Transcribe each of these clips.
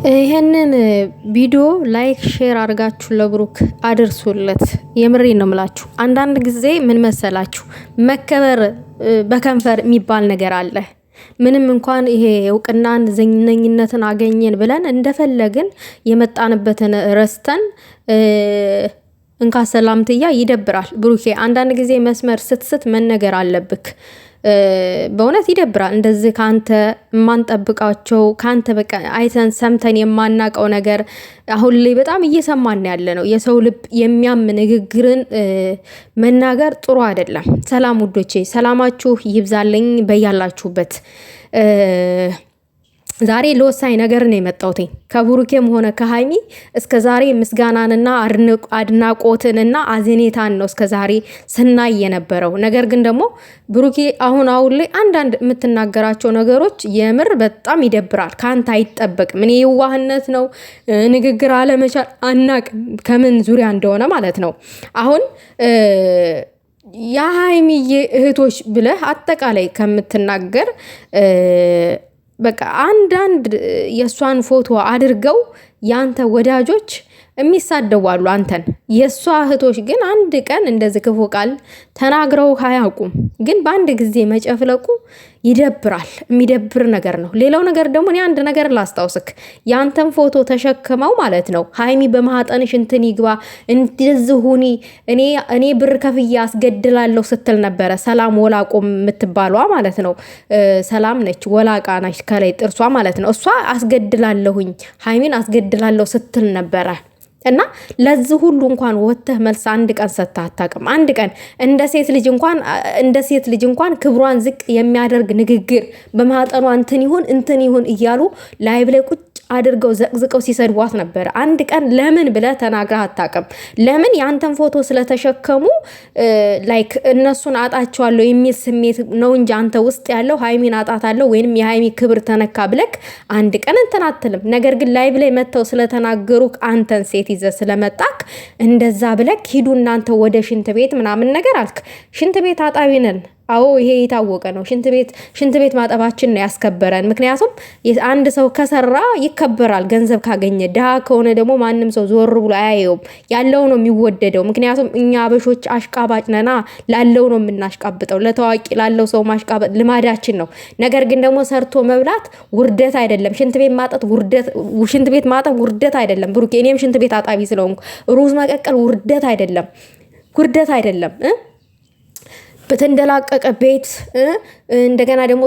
ይሄንን ቪዲዮ ላይክ ሼር አድርጋችሁ ለብሩክ አድርሱለት። የምሬን ነው የምላችሁ። አንዳንድ ጊዜ ምን መሰላችሁ መከበር በከንፈር የሚባል ነገር አለ። ምንም እንኳን ይሄ እውቅናን ዘኝነኝነትን አገኘን ብለን እንደፈለግን የመጣንበትን ረስተን እንካ ሰላምትያ ይደብራል። ብሩኬ አንዳንድ ጊዜ መስመር ስትስት መነገር አለብክ። በእውነት ይደብራል። እንደዚህ ካንተ ማንጠብቃቸው ካንተ በቃ አይተን ሰምተን የማናቀው ነገር አሁን ላይ በጣም እየሰማን ያለ ነው። የሰው ልብ የሚያም ንግግርን መናገር ጥሩ አይደለም። ሰላም ውዶቼ፣ ሰላማችሁ ይብዛልኝ በያላችሁበት። ዛሬ ለወሳኝ ነገር ነው የመጣሁት። ከብሩኬም ሆነ ከሃይሚ እስከ ዛሬ ምስጋናንና አድናቆትንና አዘኔታን ነው እስከ ዛሬ ስናይ የነበረው። ነገር ግን ደግሞ ብሩኬ አሁን ላይ አንዳንድ የምትናገራቸው ነገሮች የምር በጣም ይደብራል። ካንተ አይጠበቅም። እኔ የዋህነት ነው ንግግር አለመቻል አናቅም ከምን ዙሪያ እንደሆነ ማለት ነው። አሁን የሃይሚዬ እህቶች ብለህ አጠቃላይ ከምትናገር በቃ አንዳንድ የሷን ፎቶ አድርገው ያንተ ወዳጆች የሚሳደዋሉ አንተን። የሷ እህቶች ግን አንድ ቀን እንደዚህ ክፉ ቃል ተናግረው አያውቁም። ግን በአንድ ጊዜ መጨፍለቁ ይደብራል። የሚደብር ነገር ነው። ሌላው ነገር ደግሞ እኔ አንድ ነገር ላስታውስክ። ያንተን ፎቶ ተሸክመው ማለት ነው ሃይሚ በማህፀንሽ እንትን ይግባ እንደዚህ ሁኒ እኔ ብር ከፍዬ አስገድላለሁ ስትል ነበረ። ሰላም ወላቆ የምትባሏ ማለት ነው። ሰላም ነች ወላቃ ነች ከላይ ጥርሷ ማለት ነው። እሷ አስገድላለሁኝ ሃይሚን አስገድላለሁ ስትል ነበረ። እና ለዚህ ሁሉ እንኳን ወተህ መልስ አንድ ቀን ሰጥተህ አታውቅም። አንድ ቀን እንደ ሴት ልጅ እንኳን ክብሯን ዝቅ የሚያደርግ ንግግር በማህፀኗ እንትን ይሁን እያሉ ላይቭ ላይ ቁጭ አድርገው ዘቅዝቀው ሲሰድቧት ነበር። አንድ ቀን ለምን ብለህ ተናግረህ አታውቅም። ለምን ያንተን ፎቶ ስለተሸከሙ ላይክ እነሱን አጣቸዋለሁ የሚል ስሜት ነው እንጂ አንተ ውስጥ ያለው ሃይሚን አጣታለሁ ወይንም የሃይሚ ክብር ተነካ ብለክ አንድ ቀን እንትን አትልም። ነገር ግን ላይቭ ላይ መጥተው ስለተናገሩ አንተን ሴት ይዘህ ስለመጣክ እንደዛ ብለክ ሂዱ እናንተ ወደ ሽንት ቤት ምናምን ነገር አልክ። ሽንት ቤት አጣቢ ነን። አዎ ይሄ የታወቀ ነው። ሽንት ቤት ማጠባችን ነው ያስከበረን። ምክንያቱም አንድ ሰው ከሰራ ይከበራል ገንዘብ ካገኘ። ድሃ ከሆነ ደግሞ ማንም ሰው ዞር ብሎ አያየውም። ያለው ነው የሚወደደው። ምክንያቱም እኛ አበሾች አሽቃባጭ ነና፣ ላለው ነው የምናሽቃብጠው። ለታዋቂ ላለው ሰው ማሽቃበጥ ልማዳችን ነው። ነገር ግን ደግሞ ሰርቶ መብላት ውርደት አይደለም። ሽንት ቤት ማጠብ ውርደት አይደለም። ብሩኬ እኔም ሽንት ቤት አጣቢ ስለሆንኩ ሩዝ መቀቀል ውርደት አይደለም። በተንደላቀቀ ቤት እንደገና ደግሞ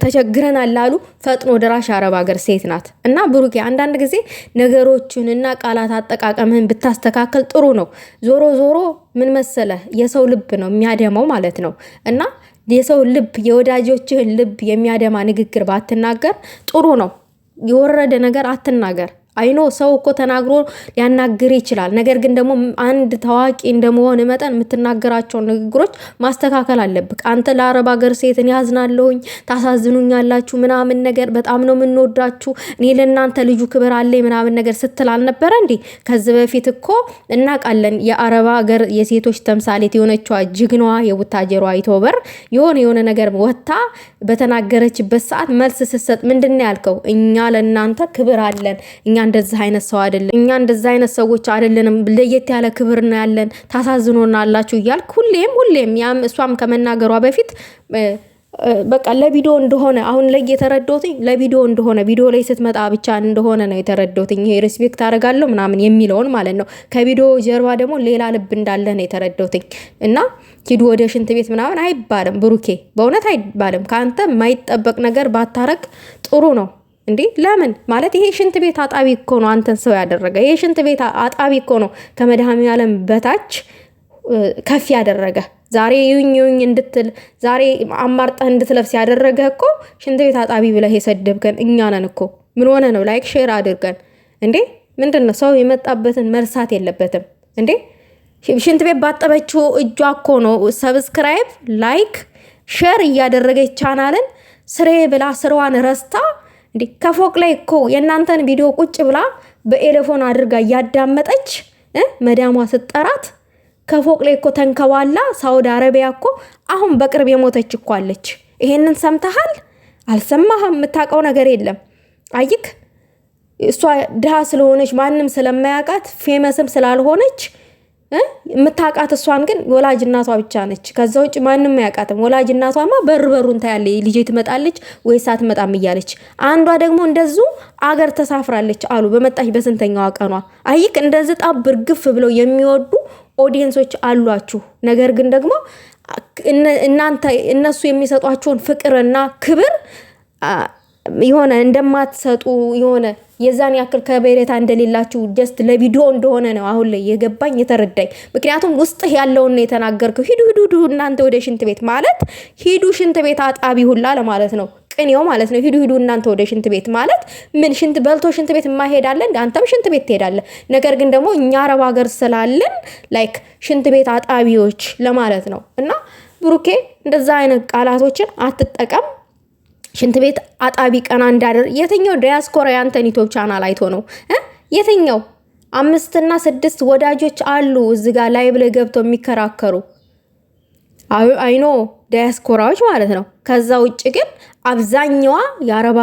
ተቸግረናል አሉ ፈጥኖ ደራሽ አረብ ሀገር ሴት ናት። እና ብሩኬ አንዳንድ ጊዜ ነገሮችን እና ቃላት አጠቃቀምህን ብታስተካከል ጥሩ ነው። ዞሮ ምን መሰለ የሰው ልብ ነው የሚያደማው ማለት ነው። እና የሰው ልብ የወዳጆችህን ልብ የሚያደማ ንግግር ባትናገር ጥሩ ነው። የወረደ ነገር አትናገር። አይኖ ሰው እኮ ተናግሮ ሊያናግር ይችላል። ነገር ግን ደግሞ አንድ ታዋቂ እንደመሆን መጠን የምትናገራቸው ንግግሮች ማስተካከል አለብክ። አንተ ለአረብ ሀገር ሴትን ያዝናለሁኝ ታሳዝኑኛላችሁ ምናምን ነገር በጣም ነው የምንወዳችሁ እኔ ለእናንተ ልጁ ክብር አለኝ ምናምን ነገር ስትል አልነበረ እንዴ? ከዚህ በፊት እኮ እናውቃለን። የአረብ ሀገር የሴቶች ተምሳሌት የሆነችዋ ጅግናዋ የቡታጀሯ ይቶበር የሆነ ነገር ወታ በተናገረችበት ሰዓት መልስ ስትሰጥ ምንድን ነው ያልከው? እኛ ለእናንተ ክብር አለን፣ እኛ እንደዚህ አይነት ሰው አይደለም፣ እኛ እንደዚህ አይነት ሰዎች አይደለንም፣ ለየት ያለ ክብር ነው ያለን፣ ታሳዝኖናላችሁ እያልክ ሁሌም ያም እሷም ከመናገሯ በፊት በቃ ለቪዲዮ እንደሆነ አሁን ላይ የተረዳሁት ለቪዲዮ እንደሆነ ቪዲዮ ላይ ስትመጣ ብቻ እንደሆነ ነው የተረዳሁት። ይሄ ሪስፔክት አደርጋለሁ ምናምን የሚለውን ማለት ነው። ከቪዲዮ ጀርባ ደግሞ ሌላ ልብ እንዳለ ነው የተረዳሁት። እና ሂዱ ወደ ሽንት ቤት ምናምን አይባልም ብሩኬ፣ በእውነት አይባልም። ካንተ የማይጠበቅ ነገር ባታረግ ጥሩ ነው። እንዴ ለምን ማለት ይሄ ሽንት ቤት አጣቢ እኮ ነው አንተን ሰው ያደረገ። ይሄ ሽንት ቤት አጣቢ እኮ ነው ከመድኃኒዓለም በታች ከፍ ያደረገ። ዛሬ ይሁኝ እንድትል ዛሬ አማርጠህ እንድትለብስ ያደረገ እኮ ሽንት ቤት አጣቢ ብለህ የሰደብከን እኛ ነን እኮ። ምን ሆነ ነው? ላይክ ሼር አድርገን እንዴ። ምንድነው ሰው የመጣበትን መርሳት የለበትም እንዴ። ሽንት ቤት ባጠበችው እጇ እኮ ነው ሰብስክራይብ ላይክ ሼር እያደረገች ቻናልን ስሬ ብላ ስራዋን ረስታ እንዴ ከፎቅ ላይ እኮ የእናንተን ቪዲዮ ቁጭ ብላ በኤሌፎን አድርጋ እያዳመጠች መዳሟ ስትጠራት ከፎቅ ላይ እኮ ተንከባላ። ሳውዲ አረቢያ እኮ አሁን በቅርብ የሞተች እኮ አለች። ይሄንን ሰምተሃል? አልሰማህም? የምታውቀው ነገር የለም። አይክ እሷ ድሃ ስለሆነች ማንም ስለማያውቃት ፌመስም ስላልሆነች የምታውቃት እሷን ግን ወላጅ እናቷ ብቻ ነች። ከዛ ውጭ ማንም አያውቃትም። ወላጅ እናቷማ በሩን ታያለ ልጄ ትመጣለች ወይስ አትመጣም እያለች። አንዷ ደግሞ እንደዙ አገር ተሳፍራለች አሉ በመጣች በስንተኛው ቀኗ። አይክ እንደዚህ ጣብ ግፍ ብለው የሚወዱ ኦዲየንሶች አሏችሁ። ነገር ግን ደግሞ እናንተ እነሱ የሚሰጧቸውን ፍቅርና ክብር የሆነ እንደማትሰጡ የሆነ የዛን ያክል ከበሬታ እንደሌላችሁ ጀስት ለቪዲዮ እንደሆነ ነው አሁን ላይ የገባኝ የተረዳኝ። ምክንያቱም ውስጥ ያለውን ነው የተናገርከው። ሂዱ እናንተ ወደ ሽንት ቤት ማለት ሂዱ ሽንት ቤት አጣቢ ሁላ ለማለት ነው ቅኔው ማለት ነው። ሂዱ እናንተ ወደ ሽንት ቤት ማለት ምን ሽንት በልቶ ሽንት ቤት ማይሄዳለ እንዴ? አንተም ሽንት ቤት ትሄዳለህ። ነገር ግን ደግሞ እኛ አረብ ሀገር ስላለን ላይክ ሽንት ቤት አጣቢዎች ለማለት ነው። እና ብሩኬ እንደዛ አይነት ቃላቶችን አትጠቀም። ሽንት ቤት አጣቢ ቀና እንዳደር የትኛው ዲያስፖራ ያንተን ዩቲዩብ ቻናል አይቶ ነው? የትኛው 5 እና 6 ወዳጆች አሉ እዚህ ጋር ላይ ብለ ገብተው የሚከራከሩ አይኖ ዲያስፖራዎች ማለት ነው። ከዛ ውጭ ግን አብዛኛዋ የአረብ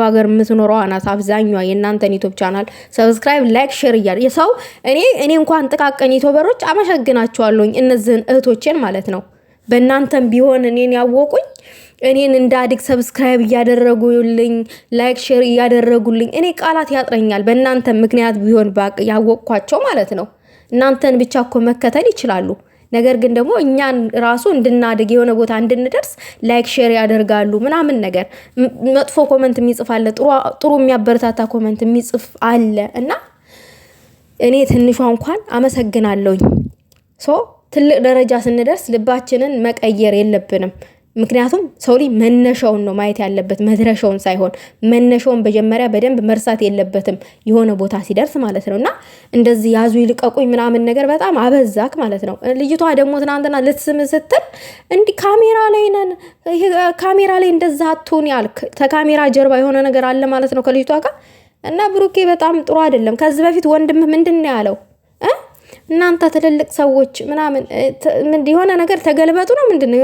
ሀገር የምትኖረው ናት። አብዛኛዋ የእናንተን ዩቲዩብ ቻናል ሰብስክራይብ፣ ላይክ፣ ሼር እያለ የሰው እኔ እንኳን ጥቃቅን ዩቲዩበሮች አመሰግናቸዋለሁኝ እነዚህን እህቶቼን ማለት ነው። በእናንተም ቢሆን እኔን ያወቁኝ እኔን እንዳድግ ሰብስክራይብ እያደረጉልኝ ላይክ ሼር እያደረጉልኝ እኔ ቃላት ያጥረኛል። በእናንተ ምክንያት ቢሆን ያወቅኳቸው ማለት ነው። እናንተን ብቻ እኮ መከተል ይችላሉ። ነገር ግን ደግሞ እኛን ራሱ እንድናድግ የሆነ ቦታ እንድንደርስ ላይክ ሼር ያደርጋሉ ምናምን ነገር። መጥፎ ኮመንት የሚጽፍ አለ፣ ጥሩ የሚያበረታታ ኮመንት የሚጽፍ አለ። እና እኔ ትንሿ እንኳን አመሰግናለሁኝ። ትልቅ ደረጃ ስንደርስ ልባችንን መቀየር የለብንም። ምክንያቱም ሰው ልጅ መነሻውን ነው ማየት ያለበት መድረሻውን ሳይሆን፣ መነሻውን በመጀመሪያ በደንብ መርሳት የለበትም የሆነ ቦታ ሲደርስ ማለት ነው። እና እንደዚህ ያዙ ይልቀቁኝ ምናምን ነገር በጣም አበዛክ ማለት ነው። ልጅቷ ደግሞ ትናንትና ልትስም ስትል እንዲህ ካሜራ ላይ ነን፣ ካሜራ ላይ እንደዛ አትሁን ያልክ ከካሜራ ጀርባ የሆነ ነገር አለ ማለት ነው ከልጅቷ ጋር። እና ብሩኬ በጣም ጥሩ አይደለም። ከዚህ በፊት ወንድምህ ምንድን ነው ያለው? እናንተ ትልልቅ ሰዎች ምናምን የሆነ ነገር ተገልበጡ ነው ምንድነው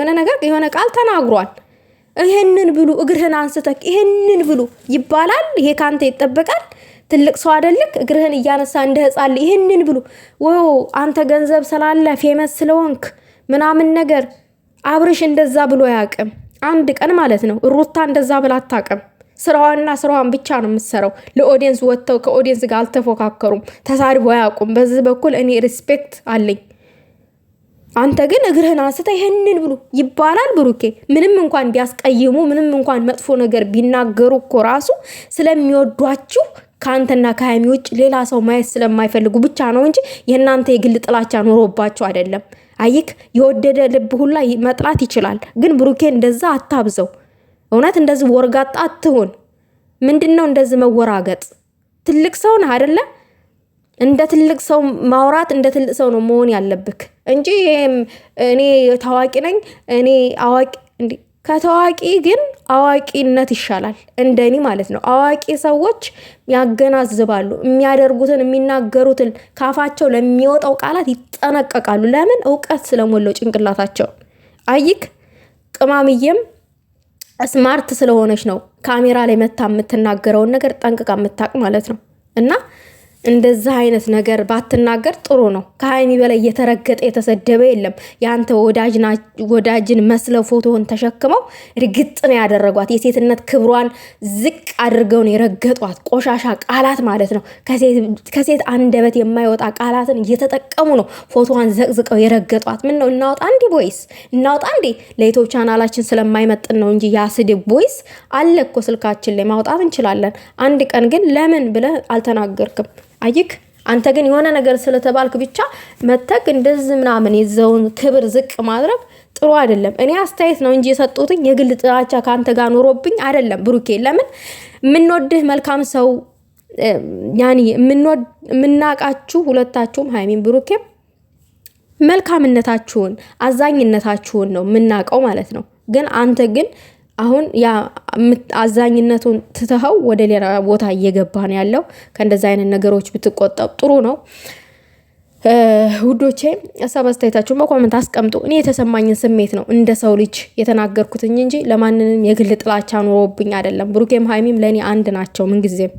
የሆነ ቃል ተናግሯል። ይሄንን ብሉ እግርህን አንስተክ ይሄንን ብሉ ይባላል። ይሄ ካንተ ይጠበቃል። ትልቅ ሰው አይደልክ? እግርህን እያነሳ እንደ ህፃን ይሄንን ብሉ። አንተ ገንዘብ ስላለ ፌመስ ስለሆንክ ምናምን ነገር አብርሽ እንደዛ ብሎ ያቅም አንድ ቀን ማለት ነው። ሩታ እንደዛ ብላ አታቅም። ስራዋን ብቻ ነው የምትሰራው። ለኦዲየንስ ወጥተው ከኦዲየንስ ጋር አልተፎካከሩም፣ ተሳድቦ አያውቁም። በዚህ በኩል እኔ ሪስፔክት አለኝ። አንተ ግን እግርህን አንስተ ይሄንን ብሉ ይባላል። ብሩኬ ምንም እንኳን ቢያስቀይሙ ምንም እንኳን መጥፎ ነገር ቢናገሩ እኮ ራሱ ስለሚወዷችሁ ከአንተና ከሃይሚ ውጭ ሌላ ሰው ማየት ስለማይፈልጉ ብቻ ነው እንጂ የእናንተ የግል ጥላቻ ኖሮባቸው አይደለም። አይክ የወደደ ልብ ሁላ መጥላት ይችላል። ግን ብሩኬ እንደዛ አታብዘው። እውነት እንደዚህ ወርጋጣ አትሁን። ምንድነው እንደዚህ መወራገጥ? ትልቅ ሰው ነህ አይደለ? እንደ ትልቅ ሰው ማውራት እንደ ትልቅ ሰው ነው መሆን ያለብክ እንጂ እኔ ታዋቂ ነኝ እኔ አዋቂ እንዴ። ከታዋቂ ግን አዋቂነት ይሻላል እንደኔ ማለት ነው። አዋቂ ሰዎች ያገናዝባሉ። የሚያደርጉትን የሚናገሩትን ካፋቸው ለሚወጣው ቃላት ይጠነቀቃሉ። ለምን? እውቀት ስለሞላው ጭንቅላታቸው። አይክ ቅማምዬም ስማርት ስለሆነች ነው ካሜራ ላይ መታ የምትናገረውን ነገር ጠንቅቃ የምታቅ ማለት ነው። እና እንደዛ አይነት ነገር ባትናገር ጥሩ ነው። ከሃይሚ በላይ የተረገጠ የተሰደበ የለም። ያንተ ወዳጅን መስለው ፎቶውን ተሸክመው እርግጥ ነው ያደረጓት። የሴትነት ክብሯን ዝቅ አድርገው ነው የረገጧት። ቆሻሻ ቃላት ማለት ነው። ከሴት አንደበት የማይወጣ ቃላትን እየተጠቀሙ ነው ፎቶዋን ዘቅዝቀው የረገጧት። ምን ነው እናውጣ እንዴ ቦይስ? እናውጣ እንዴ? ለዩቲዩብ ቻናላችን ስለማይመጥን ነው እንጂ ያስድብ ቦይስ አለ እኮ ስልካችን ላይ ማውጣት እንችላለን። አንድ ቀን ግን ለምን ብለህ አልተናገርክም? አይክ አንተ ግን የሆነ ነገር ስለተባልክ ብቻ መተክ እንደዚህ ምናምን የዘውን ክብር ዝቅ ማድረግ ጥሩ አይደለም። እኔ አስተያየት ነው እንጂ የሰጡትኝ የግል ጥላቻ ካንተ ጋር ኖሮብኝ አይደለም። ብሩኬ ለምን ምንወድህ መልካም ሰው ያኒ ምናቃችሁ ሁለታችሁም ሃይሚን ብሩኬም መልካምነታችሁን አዛኝነታችሁን ነው ምናቀው ማለት ነው። ግን አንተ ግን አሁን ያ አዛኝነቱን ትተኸው ወደ ሌላ ቦታ እየገባ ነው ያለው። ከእንደዛ አይነት ነገሮች ብትቆጠብ ጥሩ ነው። ውዶቼ ሀሳብ አስተያየታችሁን በኮመንት አስቀምጡ። እኔ የተሰማኝን ስሜት ነው እንደ ሰው ልጅ የተናገርኩትኝ እንጂ ለማንንም የግል ጥላቻ ኑሮብኝ አይደለም። ብሩኬም ሀይሚም ለእኔ አንድ ናቸው ምንጊዜም።